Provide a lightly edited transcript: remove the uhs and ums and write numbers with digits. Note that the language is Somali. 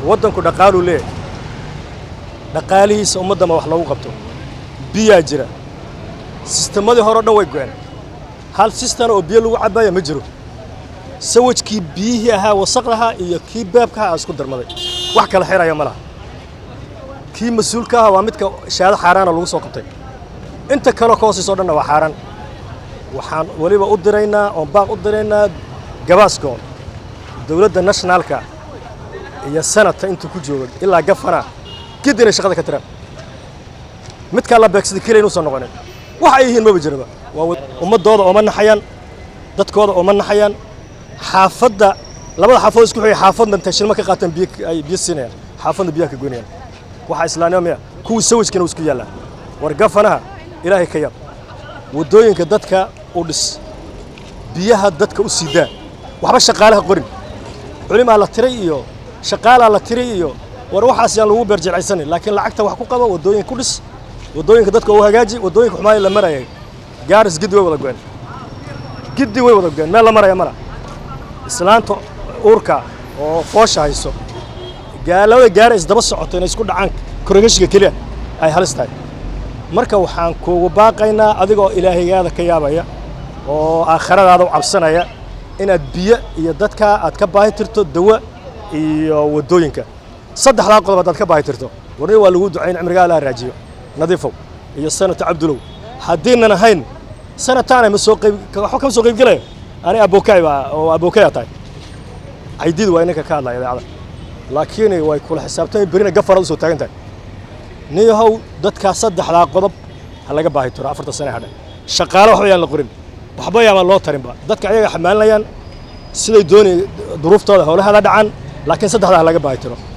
waddanku dhaqaalu leeyahay dhaqaalihiisa ummadda wax lagu qabto biyaa jira sisteemadii hore dhan way go'een hal system oo biyo lagu cabayo ma jiro sawajkii biyihii ahaa wasaqdaha iyo kii beebka ah isku darmaday wax kala xiraya malaha kii mas'uulka ah waa midka shaada xaraana lagu soo qabtay inta kale koosisoo dhan waa xaraan waxaan waliba u diraynaa oo baaq u diraynaa gabaasko dawladda nationalka iyo sanadka inta ku jooga ilaa gafana kidina shaqada ka tiraan midka la beegsada kale inuu soo noqonin wax ay yihiin ma jiraba waa ummadooda oo ma naxayaan dadkooda oo ma naxayaan xaafadda labada xaafad isku xigay xaafadna tashiilma ka qaataan biyo siinayaan xaafadna biyaha ka goynayaan waxa islaamiya kuwa sawajkana isku yaala war gafanaha ilaahay ka yab wadooyinka dadka u dhis biyaha dadka u siidaa waxba shaqaalaha qorin culimaa la tiray iyo shaqaalaha la tiray iyo war waxaas yaan lagu beerjilcaysan laakiin lacagta wax ku qabo wadooyinka ku dhis wadooyinka dadka oo hagaaji wadooyinka xumaay la marayay gaaris gidi way wada go'an meel la maraya mara islaanta uurka oo foosha hayso gaalada gaaris daba socoto inay isku dhacaan korogashiga kaliya ay halistahay marka waxaan kuugu baaqaynaa adigoo ilaahaygaada ka yaabaya oo aakhiradaada u cabsanaya inaad biyo iyo dadka aad ka baahi tirto dawa iyo wadooyinka saddexdaa qodob aad ka baahi tirto warni waa lagu ducayn cimriga la raajiyo nadiifow iyo sanata cabdulow haddiinan ahayn sanataana ma soo qayb waxa ka soo qayb galay ani abookay tahay عيديد وينك كهلا يا عاد لكن ويكون حسابتين برينا قفر وسو تاجنت نيهو دتك صدح على قضب هلا جبهة ترى أفرت السنة هذا شقالة وحبي على القرين وحبي على الله تريبا دتك عيا حمالنا ين سيد دوني ظروف طالع ولا هذا دعان لكن صدح على جبهة ترى